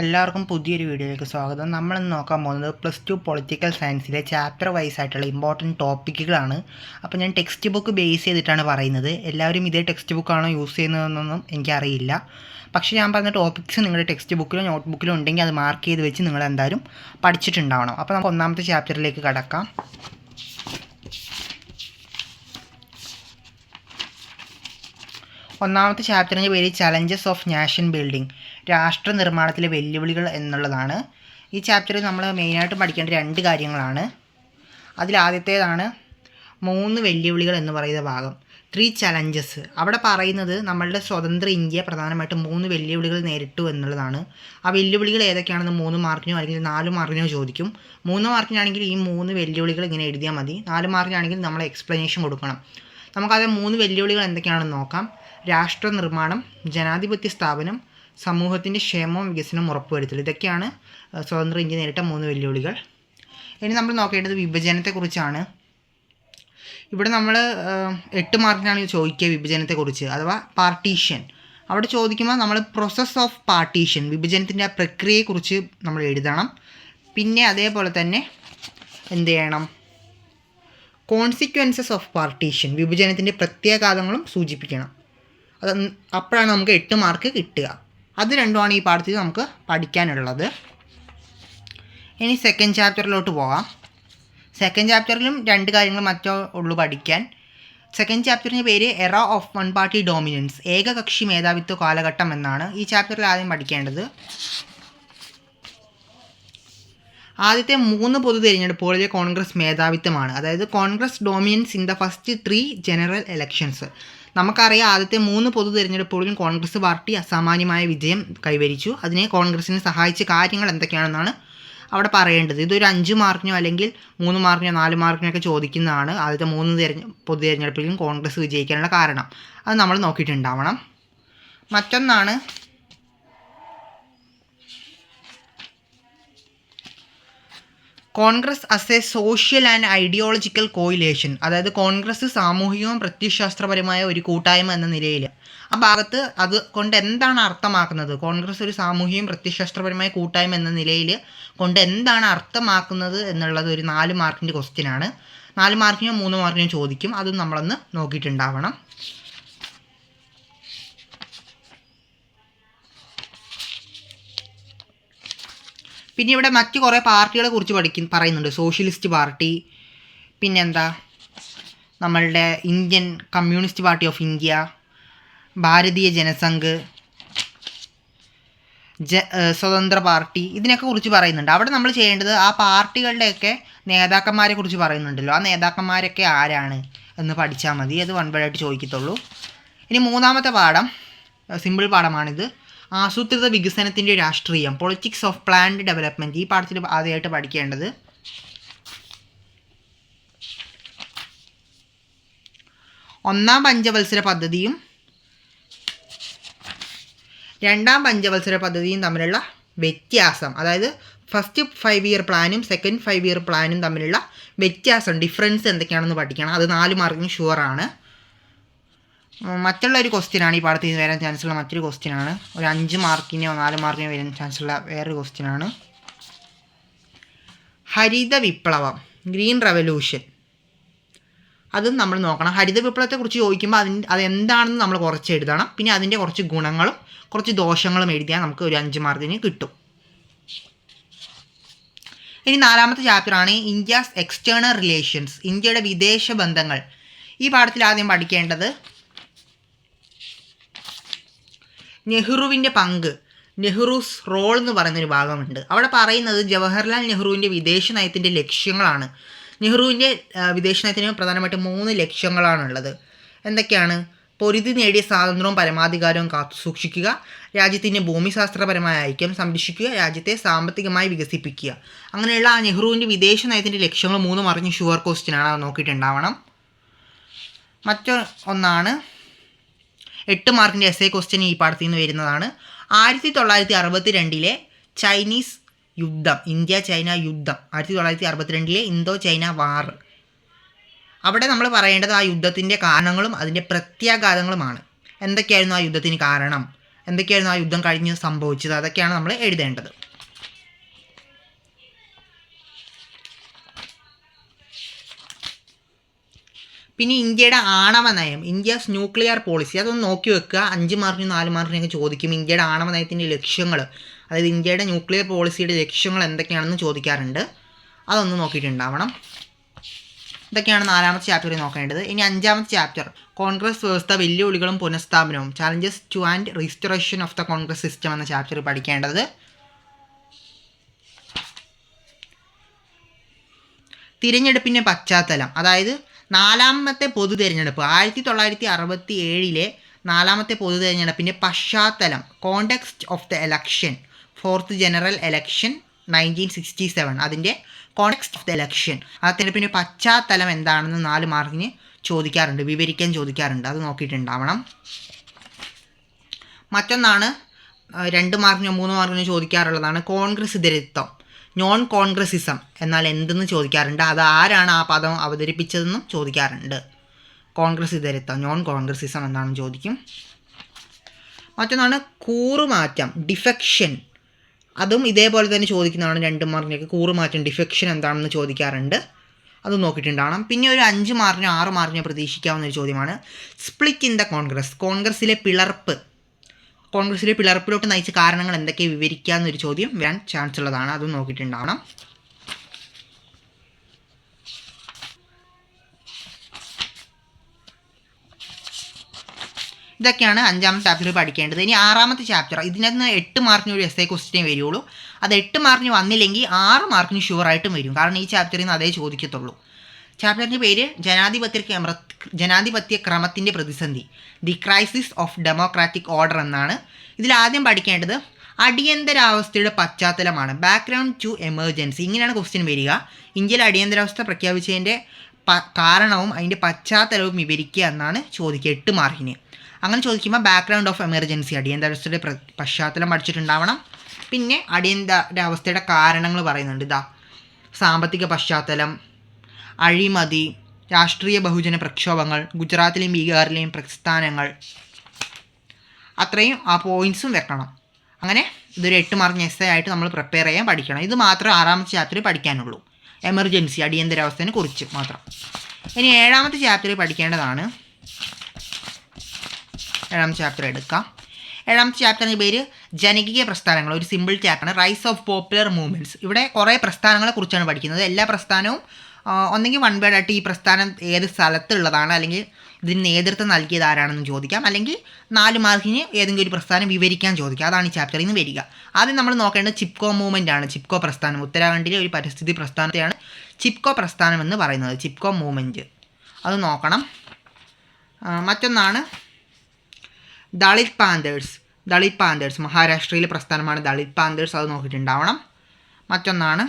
എല്ലാവർക്കും പുതിയൊരു വീഡിയോയിലേക്ക് സ്വാഗതം. നമ്മളിന്ന് നോക്കാൻ പോകുന്നത് +2 പൊളിറ്റിക്കൽ സയൻസിലെ ചാപ്റ്റർ വൈസ് ആയിട്ടുള്ള ഇമ്പോർട്ടൻറ്റ് ടോപ്പിക്കുകളാണ്. അപ്പോൾ ഞാൻ ടെക്സ്റ്റ് ബുക്ക് ബേസ് ചെയ്തിട്ടാണ് പറയുന്നത്. എല്ലാവരും ഇതേ ടെക്സ്റ്റ് ബുക്കാണോ യൂസ് ചെയ്യുന്നതെന്നൊന്നും എനിക്കറിയില്ല. പക്ഷേ ഞാൻ പറഞ്ഞ ടോപ്പിക്സ് നിങ്ങളുടെ ടെക്സ്റ്റ് ബുക്കിലോ നോട്ട് ബുക്കിലോ ഉണ്ടെങ്കിൽ അത് മാർക്ക് ചെയ്ത് വെച്ച് നിങ്ങൾ എന്തായാലും പഠിച്ചിട്ടുണ്ടാവണം. അപ്പോൾ നമുക്ക് ഒന്നാമത്തെ ചാപ്റ്ററിലേക്ക് കടക്കാം. ഒന്നാമത്തെ ചാപ്റ്ററിൻ്റെ പേര് ചലഞ്ചസ് ഓഫ് നാഷൻ ബിൽഡിംഗ്, രാഷ്ട്ര നിർമ്മാണത്തിലെ വെല്ലുവിളികൾ എന്നുള്ളതാണ്. ഈ ചാപ്റ്ററിൽ നമ്മൾ മെയിനായിട്ട് പഠിക്കേണ്ട 2 കാര്യങ്ങളാണ്. അതിലാദ്യത്തേതാണ് 3 വെല്ലുവിളികൾ എന്ന് പറയുന്ന ഭാഗം, 3 ചലഞ്ചസ്. അവിടെ പറയുന്നത് നമ്മളുടെ സ്വതന്ത്ര ഇന്ത്യ പ്രധാനമായിട്ടും 3 വെല്ലുവിളികൾ നേരിട്ടു എന്നുള്ളതാണ്. ആ വെല്ലുവിളികൾ ഏതൊക്കെയാണെന്ന് 3 മാർക്കിനോ അല്ലെങ്കിൽ 4 മാർക്കിനോ ചോദിക്കും. 3 മാർക്കിനാണെങ്കിൽ ഈ 3 വെല്ലുവിളികൾ ഇങ്ങനെ എഴുതിയാൽ മതി. 4 മാർക്കിനാണെങ്കിൽ നമ്മൾ എക്സ്പ്ലനേഷൻ കൊടുക്കണം. നമുക്കത് 3 വെല്ലുവിളികൾ എന്തൊക്കെയാണെന്ന് നോക്കാം. രാഷ്ട്ര നിർമ്മാണം, ജനാധിപത്യ സ്ഥാപനം, സമൂഹത്തിൻ്റെ ക്ഷേമവും വികസനവും ഉറപ്പുവരുത്തൽ. ഇതൊക്കെയാണ് സ്വതന്ത്ര ഇന്ത്യ നേരിട്ട 3 വെല്ലുവിളികൾ. ഇനി നമ്മൾ നോക്കേണ്ടത് വിഭജനത്തെക്കുറിച്ചാണ്. ഇവിടെ നമ്മൾ 8 മാർക്കിനാണ് ചോദിക്കുക വിഭജനത്തെക്കുറിച്ച്, അഥവാ പാർട്ടീഷൻ. അവിടെ ചോദിക്കുമ്പോൾ നമ്മൾ പ്രോസസ് ഓഫ് പാർട്ടീഷൻ, വിഭജനത്തിൻ്റെ ആ പ്രക്രിയയെക്കുറിച്ച് നമ്മൾ എഴുതണം. പിന്നെ അതേപോലെ തന്നെ എന്ത് ചെയ്യണം, കോൺസിക്വൻസസ് ഓഫ് പാർട്ടീഷൻ, വിഭജനത്തിൻ്റെ പ്രത്യാഘാതങ്ങളും സൂചിപ്പിക്കണം. അത് അപ്പോഴാണ് നമുക്ക് 8 മാർക്ക് കിട്ടുക. അത് രണ്ടുമാണ് ഈ പാഠത്തിൽ നമുക്ക് പഠിക്കാനുള്ളത്. ഇനി സെക്കൻഡ് ചാപ്റ്ററിലോട്ട് പോകാം. സെക്കൻഡ് ചാപ്റ്ററിലും 2 കാര്യങ്ങൾ മറ്റോ ഉള്ളൂ പഠിക്കാൻ. സെക്കൻഡ് ചാപ്റ്ററിൻ്റെ പേര് era of one party dominance, ഏകകക്ഷി മേധാവിത്വ കാലഘട്ടം എന്നാണ്. ഈ ചാപ്റ്ററിൽ ആദ്യം പഠിക്കേണ്ടത് ആദ്യത്തെ 3 പൊതു തിരഞ്ഞെടുപ്പുകളിലെ കോൺഗ്രസ് മേധാവിത്വമാണ്. അതായത് Congress dominance in the first 3 general elections. നമുക്കറിയാം ആദ്യത്തെ 3 പൊതു തിരഞ്ഞെടുപ്പുകളിലും കോൺഗ്രസ് പാർട്ടി അസാമാന്യമായ വിജയം കൈവരിച്ചു. അതിനെ കോൺഗ്രസിനെ സഹായിച്ച കാര്യങ്ങൾ എന്തൊക്കെയാണെന്നാണ് അവിടെ പറയേണ്ടത്. ഇതൊരു 5 മാർക്കിനോ അല്ലെങ്കിൽ 3 മാർക്കിനോ 4 മാർക്കിനോ ഒക്കെ ചോദിക്കുന്നതാണ്. ആദ്യത്തെ 3 പൊതു തിരഞ്ഞെടുപ്പിലും കോൺഗ്രസ് വിജയിക്കാനുള്ള കാരണം അത് നമ്മൾ നോക്കിയിട്ടുണ്ടാവണം. മറ്റൊന്നാണ് Congress as A social and ideological coalition. അതായത് കോൺഗ്രസ് സാമൂഹികവും പ്രത്യയശാസ്ത്രപരമായ ഒരു കൂട്ടായ്മ എന്ന നിലയിൽ. ആ ഭാഗത്ത് അത് കൊണ്ട് എന്താണ് അർത്ഥമാക്കുന്നത്, കോൺഗ്രസ് ഒരു സാമൂഹികവും പ്രത്യയശാസ്ത്രപരമായ കൂട്ടായ്മ എന്ന നിലയിൽ കൊണ്ട് എന്താണ് അർത്ഥമാക്കുന്നത് എന്നുള്ളത് ഒരു 4 മാർക്കിൻ്റെ ക്വസ്റ്റ്യനാണ്. 4 മാർക്കിനോ 3 മാർക്കിനോ ചോദിക്കും. അതും നമ്മളൊന്ന് നോക്കിയിട്ടുണ്ടാവണം. പിന്നെ ഇവിടെ മറ്റു കുറേ പാർട്ടികളെ കുറിച്ച് പറയുന്നുണ്ട്. സോഷ്യലിസ്റ്റ് പാർട്ടി, പിന്നെന്താ നമ്മളുടെ Indian communist party of India, ഭാരതീയ ജനസംഘ്, സ്വതന്ത്ര പാർട്ടി, ഇതിനൊക്കെ കുറിച്ച് പറയുന്നുണ്ട്. അവിടെ നമ്മൾ ചെയ്യേണ്ടത് ആ പാർട്ടികളുടെയൊക്കെ നേതാക്കന്മാരെ കുറിച്ച് പറയുന്നുണ്ടല്ലോ, ആ നേതാക്കന്മാരൊക്കെ ആരാണ് എന്ന് പഠിച്ചാൽ മതി. അത് 1 വേർഡായിട്ട് ചോദിക്കത്തുള്ളൂ. ഇനി 3ാമത്തെ പാഠം സിമ്പിൾ പാഠമാണിത്. ആസൂത്രിത വികസനത്തിൻ്റെ രാഷ്ട്രീയം, പൊളിറ്റിക്സ് ഓഫ് പ്ലാൻഡ് ഡെവലപ്മെൻറ്റ്. ഈ പാഠത്തിൽ ആദ്യമായിട്ട് പഠിക്കേണ്ടത് ഒന്നാം പഞ്ചവത്സര പദ്ധതിയും 2ാം പഞ്ചവത്സര പദ്ധതിയും തമ്മിലുള്ള വ്യത്യാസം. അതായത് ഫസ്റ്റ് 5 ഇയർ പ്ലാനും സെക്കൻഡ് 5 ഇയർ പ്ലാനും തമ്മിലുള്ള വ്യത്യാസം, ഡിഫറൻസ് എന്തൊക്കെയാണെന്ന് പഠിക്കണം. അത് 4 മാർക്കിന് ഷുവറാണ്. മറ്റുള്ള ഒരു ക്വസ്റ്റ്യനാണ് ഈ പാഠത്തിൽ നിന്ന് വരാൻ ചാൻസുള്ള മറ്റൊരു ക്വസ്റ്റ്യനാണ്. ഒരു 5 മാർക്കിനോ 4 മാർക്കിനോ വരാൻ ചാൻസുള്ള വേറൊരു ക്വസ്റ്റ്യനാണ്. ഹരിത വിപ്ലവം, ഗ്രീൻ റെവല്യൂഷൻ, അതും നമ്മൾ നോക്കണം. ഹരിത വിപ്ലവത്തെക്കുറിച്ച് ചോദിക്കുമ്പോൾ അതെന്താണെന്ന് നമ്മൾ കുറച്ച് എഴുതണം. പിന്നെ അതിൻ്റെ കുറച്ച് ഗുണങ്ങളും കുറച്ച് ദോഷങ്ങളും എഴുതിയാൽ നമുക്ക് ഒരു 5 മാർക്കിന് കിട്ടും. ഇനി 4ാമത്തെ ചാപ്റ്ററാണ് ഇന്ത്യാസ് എക്സ്റ്റേണൽ റിലേഷൻസ്, ഇന്ത്യയുടെ വിദേശ ബന്ധങ്ങൾ. ഈ പാഠത്തിൽ ആദ്യം പഠിക്കേണ്ടത് നെഹ്റുവിൻ്റെ പങ്ക്, നെഹ്റൂസ് റോൾ എന്ന് പറയുന്നൊരു ഭാഗമുണ്ട്. അവിടെ പറയുന്നത് ജവഹർലാൽ നെഹ്റുവിൻ്റെ വിദേശ നയത്തിൻ്റെ ലക്ഷ്യങ്ങളാണ്. നെഹ്റുവിൻ്റെ വിദേശ നയത്തിന് പ്രധാനമായിട്ടും 3 ലക്ഷ്യങ്ങളാണുള്ളത്. എന്തൊക്കെയാണ്? പൊരുതി നേടിയ സ്വാതന്ത്ര്യവും പരമാധികാരവും കാത്തു സൂക്ഷിക്കുക, രാജ്യത്തിൻ്റെ ഭൂമിശാസ്ത്രപരമായ ഐക്യം സംരക്ഷിക്കുക, രാജ്യത്തെ സാമ്പത്തികമായി വികസിപ്പിക്കുക. അങ്ങനെയുള്ള ആ നെഹ്റുവിൻ്റെ വിദേശ നയത്തിൻ്റെ ലക്ഷ്യങ്ങൾ 3 മാർക്കിന് ഷുവർ ക്വസ്റ്റ്യനാണ്, അത് നോക്കിയിട്ടുണ്ടാവണം. മറ്റൊന്നാണ് 8 മാർക്കിൻ്റെ എസ്സേ ക്വസ്റ്റ്യൻ ഈ പാഠത്തിൽ നിന്ന് വരുന്നതാണ്. 1962 ചൈനീസ് യുദ്ധം, ഇന്ത്യ ചൈന യുദ്ധം, 1962 ഇന്തോ ചൈന വാർ. അവിടെ നമ്മൾ പറയേണ്ടത് ആ യുദ്ധത്തിൻ്റെ കാരണങ്ങളും അതിൻ്റെ പ്രത്യാഘാതങ്ങളുമാണ്. എന്തൊക്കെയായിരുന്നു ആ യുദ്ധത്തിന് കാരണം, എന്തൊക്കെയായിരുന്നു ആ യുദ്ധം കഴിഞ്ഞ് സംഭവിച്ചത്, അതൊക്കെയാണ് നമ്മൾ എഴുതേണ്ടത്. പിന്നെ ഇന്ത്യയുടെ ആണവ നയം, ഇന്ത്യസ് ന്യൂക്ലിയർ പോളിസി, അതൊന്ന് നോക്കി വെക്കുക. 5 മാർക്കിനും 4 മാർക്കിനൊക്കെ ചോദിക്കും. ഇന്ത്യയുടെ ആണവ നയത്തിൻ്റെ ലക്ഷ്യങ്ങൾ, അതായത് ഇന്ത്യയുടെ ന്യൂക്ലിയർ പോളിസിയുടെ ലക്ഷ്യങ്ങൾ എന്തൊക്കെയാണെന്ന് ചോദിക്കാറുണ്ട്. അതൊന്ന് നോക്കിയിട്ടുണ്ടാവണം. ഇതൊക്കെയാണ് 4ാമത്തെ ചാപ്റ്ററിൽ നോക്കേണ്ടത്. ഇനി 5ാമത്തെ ചാപ്റ്റർ കോൺഗ്രസ് വ്യവസ്ഥ, വെല്ലുവിളികളും പുനഃസ്ഥാപനവും, challenges to and restoration of the Congress system എന്ന ചാപ്റ്റർ പഠിക്കേണ്ടത്. തിരഞ്ഞെടുപ്പിൻ്റെ പശ്ചാത്തലം, അതായത് 4ാമത്തെ പൊതു തിരഞ്ഞെടുപ്പ് 1967 4ാമത്തെ പൊതു തിരഞ്ഞെടുപ്പിൻ്റെ പശ്ചാത്തലം, context of the election, 4th general election 1967, അതിൻ്റെ കോണ്ടെക്സ്റ്റ് ഓഫ് ദ എലക്ഷൻ, ആ തിരഞ്ഞെടുപ്പിൻ്റെ പശ്ചാത്തലം എന്താണെന്ന് 4 മാർക്കിന് ചോദിക്കാറുണ്ട്, വിവരിക്കാൻ ചോദിക്കാറുണ്ട്. അത് നോക്കിയിട്ടുണ്ടാവണം. മറ്റൊന്നാണ് 2 മാർക്കിനോ 3 മാർക്കിനോ ചോദിക്കാറുള്ളതാണ് കോൺഗ്രസ് ഇതരത്വം, നോൺ കോൺഗ്രസിസം എന്നാൽ എന്തെന്ന് ചോദിക്കാറുണ്ട്. അത് ആരാണ് ആ പദം അവതരിപ്പിച്ചതെന്നും ചോദിക്കാറുണ്ട്. കോൺഗ്രസ് ഇതരത്വം, നോൺ കോൺഗ്രസിസം എന്താണെന്ന് ചോദിക്കും. മറ്റൊന്നാണ് കൂറുമാറ്റം, ഡിഫെക്ഷൻ, അതും ഇതേപോലെ തന്നെ ചോദിക്കുന്നതാണ് 2 മാർക്കിനൊക്കെ. കൂറുമാറ്റം, ഡിഫെക്ഷൻ എന്താണെന്ന് ചോദിക്കാറുണ്ട്. അത് നോക്കിയിട്ടുണ്ടാവണം. പിന്നെ ഒരു 5 മാർക്കിനോ 6 മാർക്കിനോ പ്രതീക്ഷിക്കാവുന്ന ഒരു ചോദ്യമാണ് സ്പ്ലിറ്റ് ഇൻ ദ കോൺഗ്രസ്, കോൺഗ്രസിലെ പിളർപ്പ്, കോൺഗ്രസിലെ പിളർപ്പിലോട്ട് നയിച്ച കാരണങ്ങൾ എന്തൊക്കെ വിവരിക്കാമെന്നൊരു ചോദ്യം വരാൻ ചാൻസ് ഉള്ളതാണ്. അതും നോക്കിയിട്ടുണ്ടാവണം. ഇതൊക്കെയാണ് 5ാമത്തെ ചാപ്റ്ററിൽ പഠിക്കേണ്ടത്. ഇനി 6ാമത്തെ ചാപ്റ്റർ, ഇതിനകത്ത് 8 മാർക്കിന് ഒരു എസ്സേ ക്വസ്റ്റ്യനേ വരുള്ളൂ. അത് 8 മാർക്കിന് വന്നില്ലെങ്കിൽ 6 മാർക്കിന് ഷുവറായിട്ടും വരും, കാരണം ഈ ചാപ്റ്ററിൽ നിന്ന് അതേ ചോദിക്കത്തുള്ളൂ. ചാപ്റ്ററിൻ്റെ പേര് ജനാധിപത്യ ക്രമത്തിൻ്റെ പ്രതിസന്ധി, the crisis of democratic order എന്നാണ്. ഇതിലാദ്യം പഠിക്കേണ്ടത് അടിയന്തരാവസ്ഥയുടെ പശ്ചാത്തലമാണ്, ബാക്ക്ഗ്രൗണ്ട് ടു എമർജൻസി. ഇങ്ങനെയാണ് ക്വസ്റ്റ്യൻ വരിക. ഇന്ത്യയിൽ അടിയന്തരാവസ്ഥ പ്രഖ്യാപിച്ചതിൻ്റെ കാരണവും അതിൻ്റെ പശ്ചാത്തലവും വിവരിക്കുക എന്നാണ് ചോദിക്കുക 8 മാർക്കിന്. അങ്ങനെ ചോദിക്കുമ്പോൾ ബാക്ക്ഗ്രൗണ്ട് ഓഫ് എമർജൻസി, അടിയന്തരാവസ്ഥയുടെ പശ്ചാത്തലം പഠിച്ചിട്ടുണ്ടാവണം. പിന്നെ അടിയന്തരാവസ്ഥയുടെ കാരണങ്ങൾ പറയുന്നുണ്ട്. സാമ്പത്തിക പശ്ചാത്തലം, അഴിമതി, രാഷ്ട്രീയ ബഹുജന പ്രക്ഷോഭങ്ങൾ, ഗുജറാത്തിലെയും ബീഹാറിലെയും പ്രസ്ഥാനങ്ങൾ, അത്രയും ആ പോയിൻറ്റ്സും വെക്കണം. അങ്ങനെ ഇതൊരു 8 മാർക്കിന് എസ്സേ ആയിട്ട് നമ്മൾ പ്രിപ്പയർ ചെയ്യാൻ പഠിക്കണം. ഇത് മാത്രമേ 6ാമത്തെ ചാപ്റ്ററിൽ പഠിക്കാനുള്ളൂ, എമർജൻസി, അടിയന്തരാവസ്ഥയെ കുറിച്ച് മാത്രം. ഇനി 7ാമത്തെ ചാപ്റ്ററിൽ പഠിക്കേണ്ടതാണ്. 7ാമത്തെ ചാപ്റ്റർ എടുക്കാം. 7ാമത്തെ ചാപ്റ്ററിൻ്റെ പേര് ജനകീയ പ്രസ്ഥാനങ്ങൾ, ഒരു സിമ്പിൾ ചാപ്റ്ററാണ്, റൈസ് ഓഫ് പോപ്പുലർ മൂവ്മെൻറ്റ്സ്. ഇവിടെ കുറേ പ്രസ്ഥാനങ്ങളെ കുറിച്ചാണ് പഠിക്കുന്നത്. എല്ലാ പ്രസ്ഥാനവും ഒന്നെങ്കിൽ 1 വേർഡ് ആയിട്ട് ഈ പ്രസ്ഥാനം ഏത് സ്ഥലത്തുള്ളതാണ്, അല്ലെങ്കിൽ ഇതിന് നേതൃത്വം നൽകിയത് ആരാണെന്ന് ചോദിക്കാം, അല്ലെങ്കിൽ 4 മാർക്കിന് ഏതെങ്കിലും ഒരു പ്രസ്ഥാനം വിവരിക്കാൻ ചോദിക്കാം. അതാണ് ഈ ചാപ്റ്ററിൽ നിന്ന് വരിക. ആദ്യം നമ്മൾ നോക്കേണ്ടത് ചിപ്കോ മൂവ്മെൻ്റ് ആണ്. ചിപ്കോ പ്രസ്ഥാനം ഉത്തരാഖണ്ഡിലെ ഒരു പരിസ്ഥിതി പ്രസ്ഥാനത്തെയാണ് ചിപ്കോ പ്രസ്ഥാനം എന്ന് പറയുന്നത്, ചിപ്കോ മൂവ്മെൻറ്റ്. അത് നോക്കണം. മറ്റൊന്നാണ് ദളിത് പാന്തേഴ്സ്, മഹാരാഷ്ട്രയിലെ പ്രസ്ഥാനമാണ് ദളിത് പാന്തേഴ്സ്. അത് നോക്കിയിട്ടുണ്ടാവണം. മറ്റൊന്നാണ്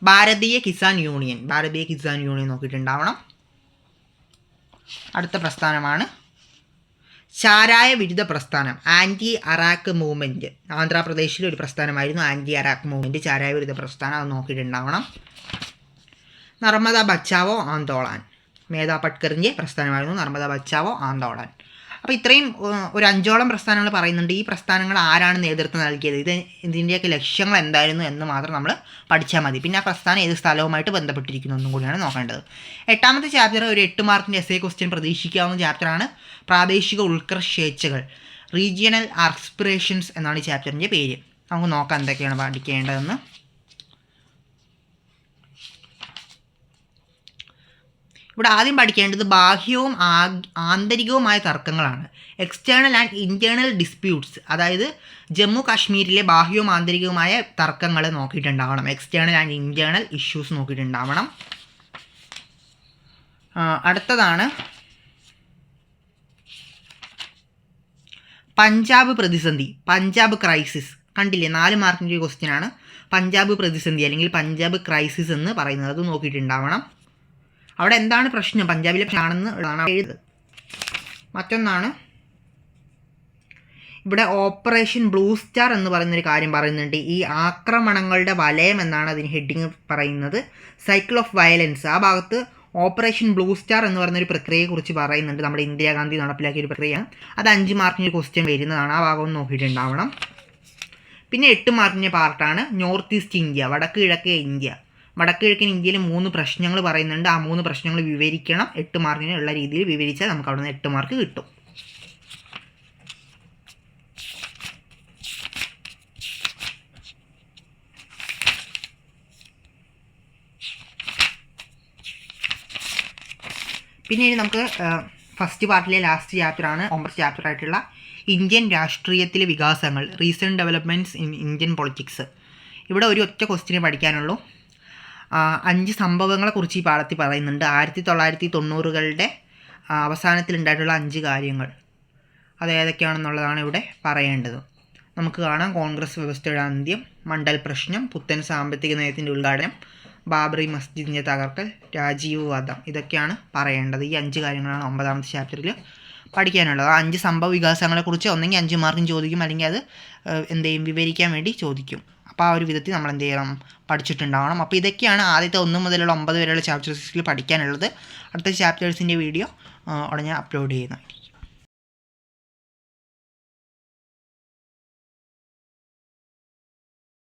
ഭാരതീയ കിസാൻ യൂണിയൻ നോക്കിയിട്ടുണ്ടാവണം. അടുത്ത പ്രസ്ഥാനമാണ് ചാരായ വിരുദ്ധ പ്രസ്ഥാനം, ആൻറ്റി അറാക്ക് മൂവ്മെൻറ്റ്. ആന്ധ്രാപ്രദേശിലെ ഒരു പ്രസ്ഥാനമായിരുന്നു ആൻറ്റി അറാക്ക് മൂവ്മെൻറ്റ്, ചാരായ വിരുദ്ധ പ്രസ്ഥാനം. അത് നോക്കിയിട്ടുണ്ടാവണം. നർമ്മദ ബച്ചാവോ ആന്തോളൻ, മേധാ പട്കറിൻ്റെ പ്രസ്ഥാനമായിരുന്നു നർമ്മദ ബച്ചാവോ ആന്തോളൻ. അപ്പോൾ ഇത്രയും ഒരു 5ഓളം പ്രസ്ഥാനങ്ങൾ പറയുന്നുണ്ട്. ഈ പ്രസ്ഥാനങ്ങൾ ആരാണ് നേതൃത്വം നൽകിയത്, ഇതിൻ്റെയൊക്കെ ലക്ഷ്യങ്ങൾ എന്തായിരുന്നു എന്ന് മാത്രം നമ്മൾ പഠിച്ചാൽ മതി. പിന്നെ ആ പ്രസ്ഥാനം ഏത് സ്ഥലവുമായിട്ട് ബന്ധപ്പെട്ടിരിക്കുന്നു എന്നും കൂടിയാണ് നോക്കേണ്ടത്. 8ാമത്തെ ചാപ്റ്റർ ഒരു 8 മാർക്കിൻ്റെ എസ്സേ ക്വസ്റ്റ്യൻ പ്രതീക്ഷിക്കാവുന്ന ചാപ്റ്ററാണ് പ്രാദേശിക ഉത്കർഷേച്ഛകൾ, റീജിയണൽ ആസ്പിറേഷൻസ് എന്നാണ് ഈ ചാപ്റ്ററിൻ്റെ പേര്. നമുക്ക് നോക്കാം എന്തൊക്കെയാണ് പഠിക്കേണ്ടതെന്ന്. ഇവിടെ ആദ്യം പഠിക്കേണ്ടത് ബാഹ്യവും ആന്തരികവുമായ തർക്കങ്ങളാണ്, എക്സ്റ്റേണൽ ആൻഡ് ഇൻറ്റേർണൽ ഡിസ്പ്യൂട്ട്സ്. അതായത് ജമ്മു കാശ്മീരിലെ ബാഹ്യവും ആന്തരികവുമായ തർക്കങ്ങൾ നോക്കിയിട്ടുണ്ടാവണം, എക്സ്റ്റേണൽ ആൻഡ് ഇൻറ്റേർണൽ ഇഷ്യൂസ് നോക്കിയിട്ടുണ്ടാവണം. അടുത്തതാണ് പഞ്ചാബ് പ്രതിസന്ധി, പഞ്ചാബ് ക്രൈസിസ്. കണ്ടില്ലേ, 4 മാർക്കിൻ്റെ ഒരു ക്വസ്റ്റ്യനാണ് പഞ്ചാബ് പ്രതിസന്ധി അല്ലെങ്കിൽ പഞ്ചാബ് ക്രൈസിസ് എന്ന് പറയുന്നത്. അത് നോക്കിയിട്ടുണ്ടാവണം. അവിടെ എന്താണ് പ്രശ്നം, പഞ്ചാബിലെ പ്രശ്നമാണെന്ന് എഴുതുന്നത്. മറ്റൊന്നാണ് ഇവിടെ ഓപ്പറേഷൻ ബ്ലൂ സ്റ്റാർ എന്ന് പറയുന്നൊരു കാര്യം പറയുന്നുണ്ട്. ഈ ആക്രമണങ്ങളുടെ വലയം എന്നാണ് അതിന് ഹെഡിങ് പറയുന്നത്. സൈക്കിൾ ഓഫ് വയലൻസ്, ആ ഭാഗത്ത് ഓപ്പറേഷൻ ബ്ലൂ സ്റ്റാർ എന്ന് പറയുന്ന ഒരു പ്രക്രിയയെക്കുറിച്ച് പറയുന്നുണ്ട്. നമ്മുടെ ഇന്ദിരാഗാന്ധി നടപ്പിലാക്കിയ ഒരു പ്രക്രിയയാണ്. അത് 5 മാർക്കിന് ഒരു ക്വസ്റ്റ്യൻ വരുന്നതാണ്. ആ ഭാഗം ഒന്ന് നോക്കിയിട്ടുണ്ടാവണം. പിന്നെ 8 മാർക്കിൻ്റെ പാർട്ടാണ് നോർത്ത് ഈസ്റ്റ് ഇന്ത്യ, വടക്ക് കിഴക്കേ ഇന്ത്യ. വടക്ക് കിഴക്കൻ ഇന്ത്യയിൽ 3 പ്രശ്നങ്ങൾ പറയുന്നുണ്ട്. ആ 3 പ്രശ്നങ്ങൾ വിവരിക്കണം. 8 മാർക്കിന് ഉള്ള രീതിയിൽ വിവരിച്ചാൽ നമുക്ക് അവിടെ നിന്ന് 8 മാർക്ക് കിട്ടും. പിന്നെ ഇനി നമുക്ക് ഫസ്റ്റ് പാർട്ടിലെ ലാസ്റ്റ് ചാപ്റ്ററാണ് 9th ചാപ്റ്റർ ആയിട്ടുള്ള ഇന്ത്യൻ രാഷ്ട്രീയത്തിലെ വികാസങ്ങൾ, recent developments in Indian politics. ഇവിടെ ഒരു ഒറ്റ ക്വസ്റ്റ്യനെ പഠിക്കാനുള്ളൂ. 5 സംഭവങ്ങളെക്കുറിച്ച് ഈ പാഠത്തിൽ പറയുന്നുണ്ട്. 1990കളുടെ അവസാനത്തിലുണ്ടായിട്ടുള്ള 5 കാര്യങ്ങൾ അത് ഏതൊക്കെയാണെന്നുള്ളതാണ് ഇവിടെ പറയേണ്ടത്. നമുക്ക് കാണാം: കോൺഗ്രസ് വ്യവസ്ഥയുടെ അന്ത്യം, മണ്ഡൽ പ്രശ്നം, പുത്തൻ സാമ്പത്തിക നയത്തിൻ്റെ ഉദ്ഘാടനം, ബാബറി മസ്ജിദിൻ്റെ തകർക്കൽ, രാജീവ് വധം. ഇതൊക്കെയാണ് പറയേണ്ടത്. ഈ 5 കാര്യങ്ങളാണ് 9th ചാപ്റ്ററിൽ പഠിക്കാനുള്ളത്. ആ 5 സംഭവ വികാസങ്ങളെക്കുറിച്ച് ഒന്നെങ്കിൽ 5 മാർക്കിന് ചോദിക്കും, അല്ലെങ്കിൽ അത് എന്ത് ചെയ്യും, വിവരിക്കാൻ വേണ്ടി ചോദിക്കും. അപ്പോൾ ആ ഒരു വിധത്തിൽ നമ്മൾ എന്ത് ചെയ്യണം, പഠിച്ചിട്ടുണ്ടാവണം. അപ്പോൾ ഇതൊക്കെയാണ് ആദ്യത്തെ 1 മുതലുള്ള 9 വരെയുള്ള ചാപ്റ്റേഴ്സിൽ പഠിക്കാനുള്ളത്. അടുത്ത ചാപ്റ്റേഴ്സിൻ്റെ വീഡിയോ ഉടനെ അപ്ലോഡ് ചെയ്യുന്നതായിരിക്കും.